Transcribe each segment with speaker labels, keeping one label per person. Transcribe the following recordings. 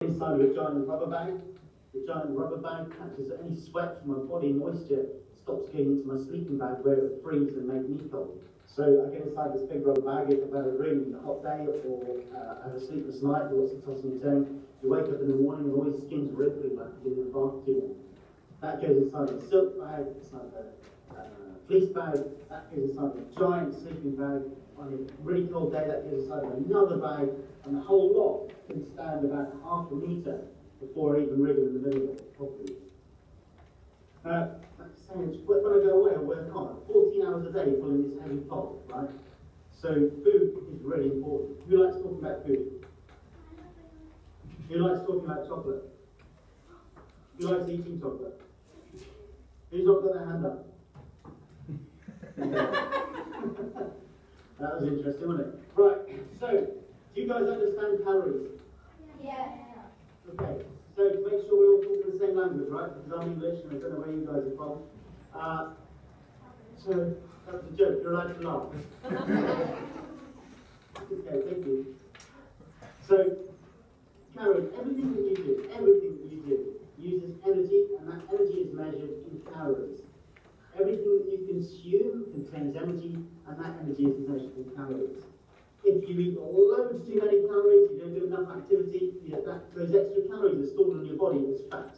Speaker 1: inside of a giant rubber bag. The giant rubber bag catches any sweat from my body, moisture, stops going into my sleeping bag where it would freeze and make me cold. So I get inside this big rubber bag if I've had a really hot day or had a sleepless night, lots of tossing and turning. You wake up in the morning and all your skin's wrinkly like you've been in a bath too long. That goes inside a silk bag, inside a fleece bag, that goes inside a giant sleeping bag. On a really cold day, that goes inside of another bag, and the whole lot can stand about half a metre before I even wriggle in the middle of it properly. Like saying, when I go away, I work hard, 14 hours a day pulling this heavy pot, right? So food is really important. Who likes talking about food? Who likes talking about chocolate? Who likes eating chocolate? Who's not got their hand up? That was interesting, wasn't it? Right, so, do you guys understand calories?
Speaker 2: Yeah.
Speaker 1: Okay, so to make sure we're all talking the same language, right? Because I'm English and I don't know where you guys are from. So, that was a joke, you're allowed to laugh. Okay, thank you. So, calories, everything that you do uses energy, and that energy is measured in calories. Everything that you consume contains energy, and that energy is measured in calories. If you eat loads too many calories, you don't do enough activity, those extra calories are stored in your body as fat.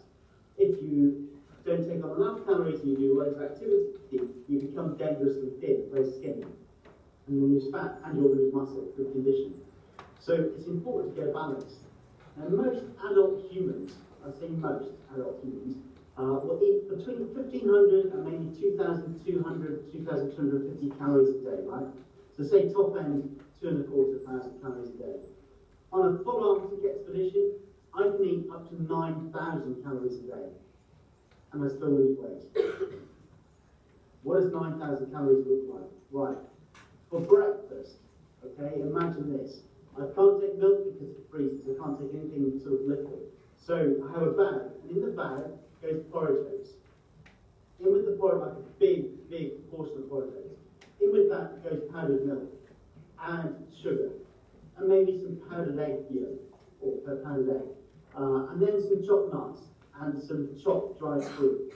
Speaker 1: If you don't take on enough calories and you do loads of activity, you become dangerously thin, very skinny. And you'll lose fat and you'll lose muscle, good condition. So it's important to get a balance. Now most adult humans, I say most adult humans, will eat between 1,500 and maybe 2,200, 2,250 calories a day, right? So say top end, 2,250 calories a day. On a full Arctic expedition, I can eat up to 9,000 calories a day, and I still lose weight. What does 9,000 calories look like? Right, for breakfast, okay, imagine this. I can't take milk because it freezes, I can't take anything sort of liquid. So I have a bag, and in the bag goes porridge oats. In with the porridge, like a big portion of porridge oats. In with that goes powdered milk and sugar, and maybe some powdered egg yolk, or powdered egg. And then some chopped nuts and some chopped dried fruit,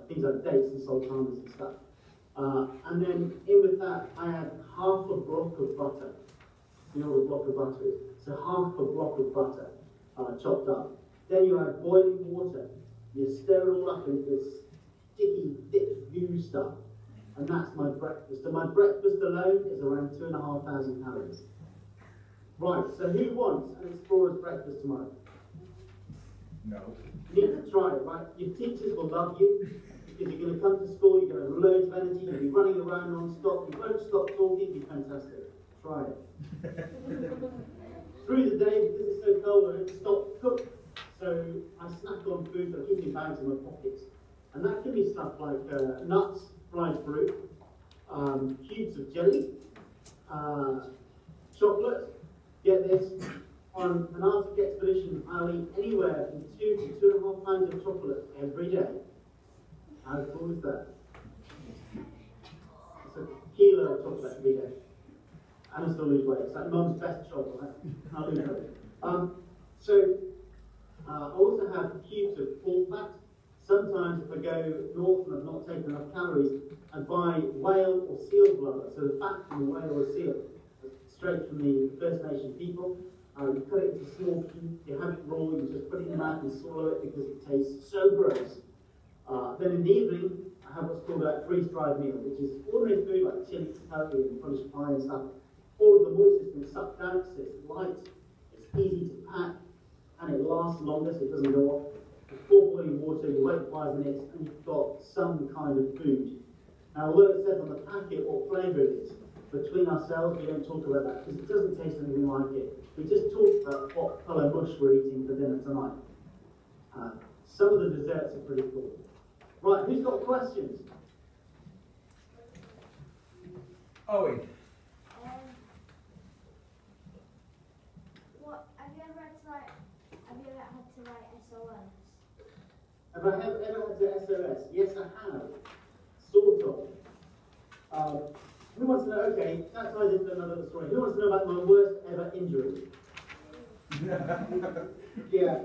Speaker 1: things like dates and sultanas and stuff. And then in with that, I add half a block of butter. You know what a block of butter is? So half a block of butter chopped up. Then you add boiling water. You stir it all up into this sticky, thick goo stuff. And that's my breakfast. And my breakfast alone is around 2,500 calories. Right, so who wants an explorer's breakfast tomorrow?
Speaker 3: No.
Speaker 1: You need to try it, right? Your teachers will love you because you're going to come to school, you're going to have loads of energy, you'll be running around non-stop, you won't stop talking, you'll be fantastic. Try it. Through the day, because it's so cold, I don't stop to cook. So I snack on food, I keep in bags in my pockets. And that can be stuff like nuts, fried fruit, cubes of jelly, chocolate. Get this, on an Arctic expedition, I'll eat anywhere from 2 to 2.5 pounds of chocolate every day. How cool is that? It's a kilo of chocolate every day. And I still lose weight. It's like mum's best chocolate, right? I'll lose weight. I also have cubes of pork fat. Sometimes if I go north and I've not taken enough calories, I buy whale or seal blubber, so the fat from the whale or seal, straight from the First Nation people. You cut it into small cubes, you have it raw, you just put it in your mouth and swallow it because it tastes so gross. Then in the evening, I have what's called a freeze-dried meal, which is ordinary food like chili, curry, and Polish pie and stuff. All of the moisture has been sucked out, so it's light, it's easy to pack, and it lasts longer, so it doesn't go off. Before boiling water, you wait 5 minutes, and you've got some kind of food. Now, although it says on the packet what flavour it is, between ourselves, we don't talk about that because it doesn't taste anything like it. We just talk about what colour mush we're eating for dinner tonight. Some of the desserts are pretty cool. Right, who's got questions?
Speaker 3: Owen.
Speaker 2: What have you ever had to write? Have you ever had to write SOS?
Speaker 1: Have I ever had to SOS? Yes, I have. Sort of. Who wants to know? Okay, that ties into another story. Who wants to know about my worst ever injury? Yeah,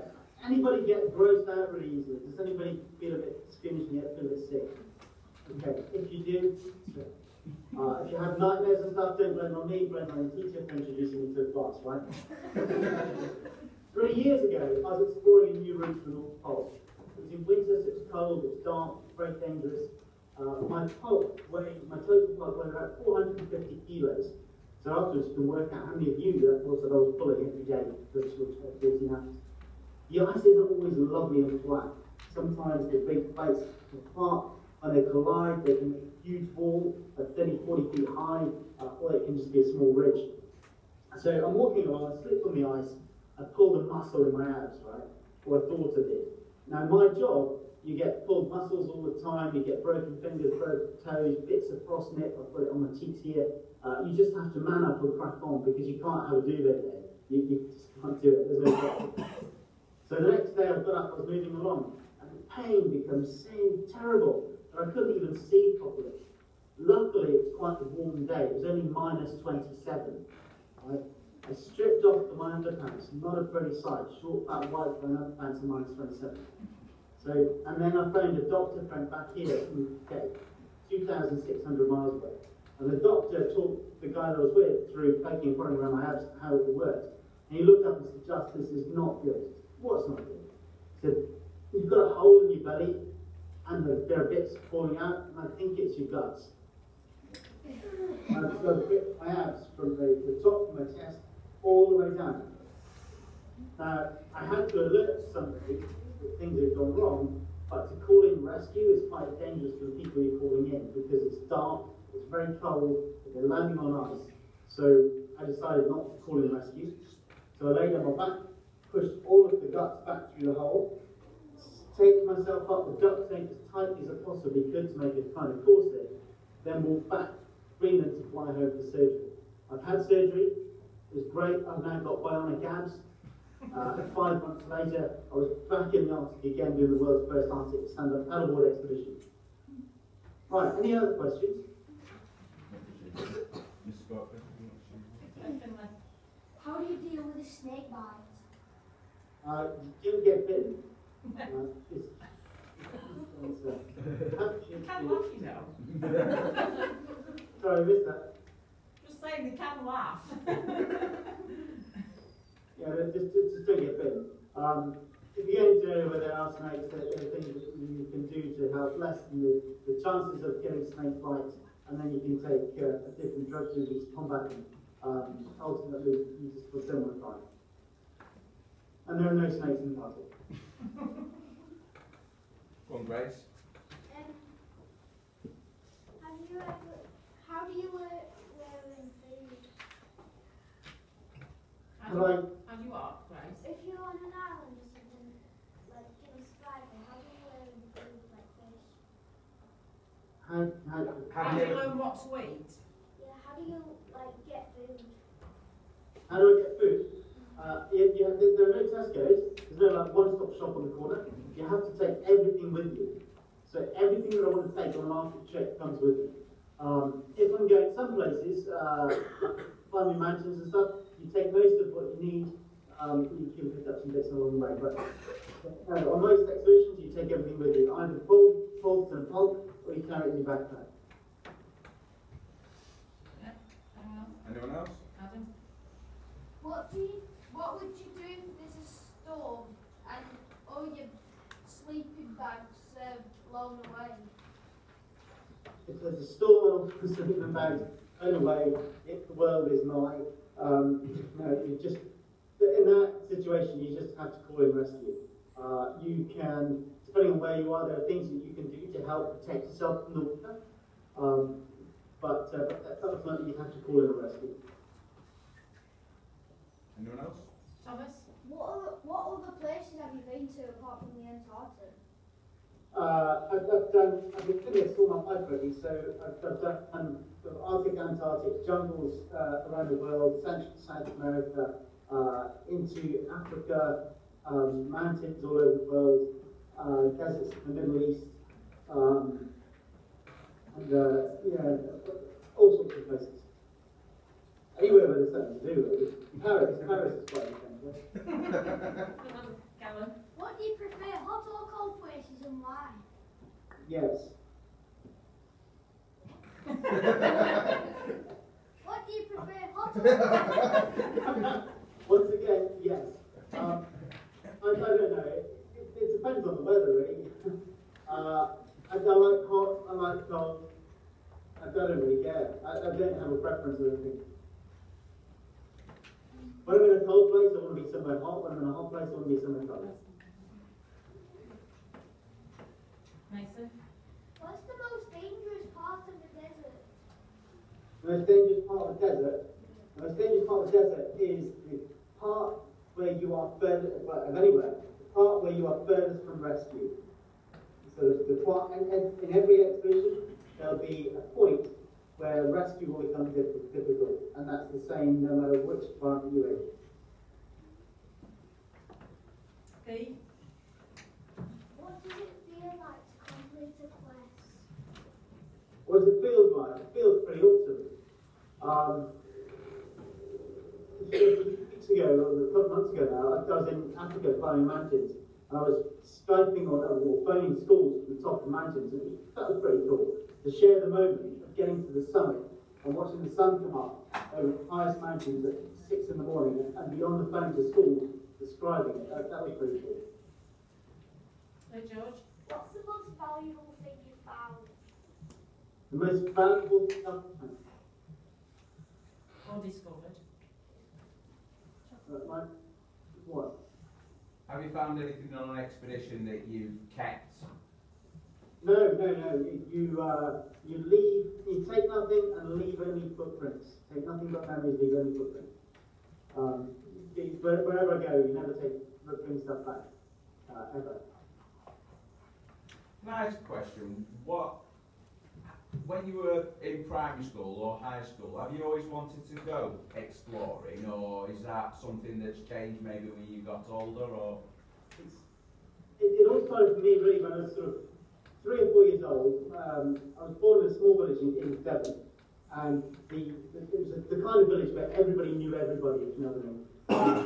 Speaker 1: Anybody get grossed out really easily? Does anybody feel a bit squeamish and yet feel a bit sick? Okay, if you do, if you have nightmares and stuff, don't blame on me, blame on the teacher for introducing me to the class, right? 3 years ago, I was exploring a new route to the North Pole. It was in winter, so it was cold, it was dark, very dangerous. My total pulse weighed about 450 kilos. So afterwards you can work out how many of you that was that I was pulling every day for 14 hours. The ice isn't always lovely and flat. Sometimes the big plates apart, when they collide, they can make a huge wall, 30, 40 feet high, or it can just be a small ridge. So I'm walking along, I slipped on the ice, I pulled a muscle in my abs, right? Or I thought I did. Now my job, you get pulled muscles all the time, you get broken fingers, broken toes, bits of frostnip, I've got it on my cheeks here. You just have to man up and crack on because you can't have a duvet there. You just can't do it, there's no doctor. So the next day I got up, I was moving along, and the pain becomes so terrible that I couldn't even see properly. Luckily, it was quite a warm day, it was only minus 27. I stripped off my underpants, not a pretty sight, short fat white for an underpants and minus 27. So, and then I phoned a doctor friend back here in the UK, 2,600 miles away. And the doctor talked the guy that I was with through poking and prodding around my abs how it worked. And he looked up and said, "Just, this is not good." "What's not good?" He said, "You've got a hole in your belly and there are bits falling out, and I think it's your guts." I've got my abs from the top of my chest all the way down. Now, I had to alert somebody that things had gone wrong, but to call in rescue is quite dangerous for the people you're calling in because it's dark, it's very cold, they're landing on ice. So I decided not to call in rescue. So I laid on my back, pushed all of the guts back through the hole, taped myself up with duct tape as tight as I possibly could to make a kind of corset, then walked back, bring them to fly home for surgery. I've had surgery, it was great, I've now got bionic abs. 5 months later, I was back in the Arctic again doing the world's first Arctic stand-up paddleboard expedition. Right, any other questions?
Speaker 2: How do you deal with a snake bite?
Speaker 1: You don't get bitten.
Speaker 4: You can laugh, you know.
Speaker 1: Sorry, I missed that.
Speaker 4: Just saying, they can laugh.
Speaker 1: Yeah, just don't get bitten. If you get into an area where there are snakes, there are things that you can do to help lessen the chances of getting snake bites, and then you can take a different drug to combat them. Ultimately, you just fulfill the crime. And there are no snakes in the Arctic.
Speaker 3: Go on, Grace.
Speaker 2: How do you learn food?
Speaker 4: How do you are, Grace?
Speaker 2: If you're on an island or something, like in a survival, how do you learn food like fish?
Speaker 4: How do you learn what to eat?
Speaker 2: Yeah, how do you like get food?
Speaker 1: How do I get food? There are no Tesco's. There's no like one-stop shop on the corner. You have to take everything with you. So everything that I want to take on an Arctic trip comes with me. If I'm going some places, climbing mountains and stuff, you take most of what you need. You can pick up some bits along the way. But on most expeditions, you take everything with you, either full to the bulk, or you carry it in your backpack.
Speaker 4: Yeah.
Speaker 3: Anyone else?
Speaker 4: Adam?
Speaker 2: What would you do if there's a storm and all your sleeping bags are blown away?
Speaker 1: If there's a storm, sleeping bags blown away, if the world is nigh, no, you just, in that situation, you just have to call in rescue. You can, depending on where you are, there are things that you can do to help protect yourself from the water, but ultimately you have to call in a rescue.
Speaker 3: Anyone else?
Speaker 4: Thomas?
Speaker 2: What other places have you been to apart from the Antarctic?
Speaker 1: I've been filling a small map already, so I've done Arctic, Antarctic, jungles around the world, Central South America, into Africa, mountains all over the world, deserts in the Middle East, and all sorts of places. Anywhere where there's something to do, really. Paris is quite a thing.
Speaker 4: Callum?
Speaker 2: and why?
Speaker 1: Yes.
Speaker 2: What do you prefer, hot or cold?
Speaker 1: Once again, yes. I don't know. It depends on the weather, really. I like hot, I like cold. I don't really care. I don't have a preference or anything. When I'm in a cold place, I want to be somewhere hot. When I'm in a hot place, I want to be somewhere cold.
Speaker 4: Mason?
Speaker 2: What's the most dangerous part of the desert?
Speaker 1: The most dangerous part of the desert, the most dangerous part of the desert is the part where you are furthest, well, of anywhere, the part where you are furthest from rescue. So the part, and in every expedition, there'll be a point where rescue will become difficult, and that's the same no matter which part you're in.
Speaker 4: Steve?
Speaker 2: What does it feel like to complete a quest?
Speaker 1: What does it feel like? It feels pretty awesome. A few weeks ago, or a couple of months ago now, I was in Africa climbing mountains, and I was Skyping or phoning schools from the top of the mountains, and that was pretty cool, to share the moment of getting to the summit and watching the sun come up over the highest mountains at 6 in the morning and be on the phone to schools describing it. That was pretty cool.
Speaker 4: Hey, George?
Speaker 2: What's the most valuable thing you found?
Speaker 1: The most valuable stuff.
Speaker 4: Or discovered?
Speaker 1: Like, what?
Speaker 3: Have you found anything on an expedition that you've kept?
Speaker 1: No. You take nothing and leave only footprints. Take nothing but memories, leave only footprints. Wherever I go, you never bring stuff back, ever.
Speaker 3: Nice question. When you were in primary school or high school, have you always wanted to go exploring, or is that something that's changed maybe when you got older? Or
Speaker 1: It all started for me really when I was sort of 3 or 4 years old. I was born in a small village in Devon, and it was the kind of village where everybody knew everybody, if you know what I mean.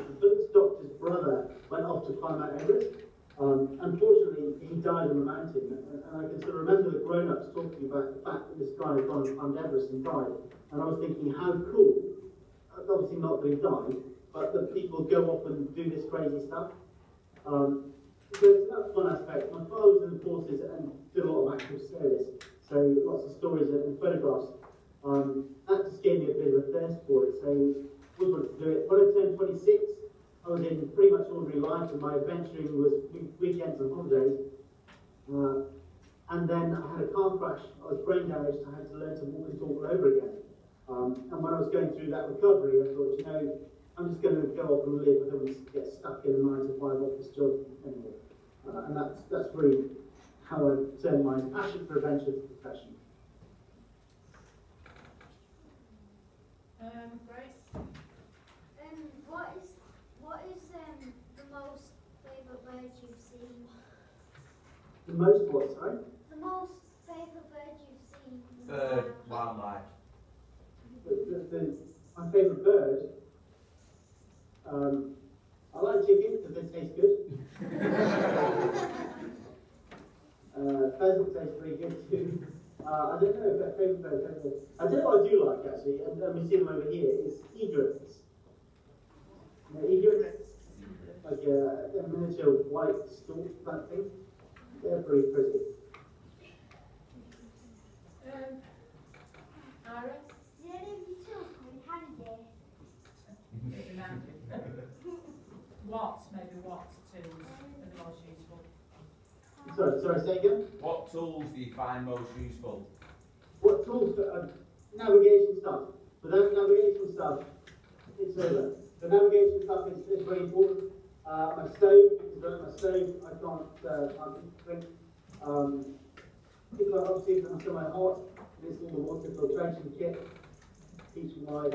Speaker 1: The village doctor's brother went off to climb Mount Everest. Unfortunately, he died on the mountain, and I can sort of remember the grown-ups talking about the fact that this guy had gone and climbed Everest and died. And I was thinking, how cool, obviously not that he died, but that people go off and do this crazy stuff. So that's one aspect. My father was in the forces and did a lot of active service, so lots of stories and photographs. That just gave me a bit of a thirst for it, so I always wanted to do it. When I turned 26, I was in pretty much ordinary life, and my adventuring was weekends and holidays. And then I had a car crash. I was brain damaged. I had to learn to walk and talk all over again. And when I was going through that recovery, I thought, you know, I'm just going to go off and live. I don't want to get stuck in a 9-to-5 office job anymore. And that's really how I turned my passion for adventure to profession.
Speaker 4: Grace?
Speaker 2: What is the most favourite bird you've seen?
Speaker 1: The most what, sorry?
Speaker 2: The most favourite bird you've seen?
Speaker 3: bird, wildlife?
Speaker 1: My favourite bird, I like chicken because they taste good. Pheasant tastes pretty good too. I don't know about favourite bird. I tell you what I do like actually, and we see them over here, is egrets. You know, egrets? Like a miniature white stork type thing. They're pretty pretty.
Speaker 2: Is
Speaker 4: Ira?
Speaker 2: there any of you tools coming handy?
Speaker 4: What tools are the most useful?
Speaker 1: Sorry, say again?
Speaker 3: What tools do you find most useful?
Speaker 1: What tools for navigation stuff? For that navigation stuff, it's over. The navigation stuff is very important. My stove, because without my stove, I can't drink. People are obviously when I'm somewhere hot, this is all the water filtration kit, keeps me alive.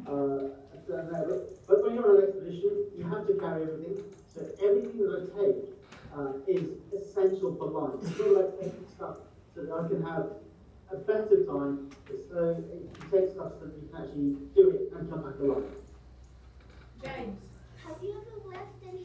Speaker 1: But when you're on an expedition, you have to carry everything. So everything that I take is essential for life. It's not like taking stuff so that I can have a better time. So you take stuff so that you can actually do it and come back alive.
Speaker 4: James?
Speaker 2: Have you ever left any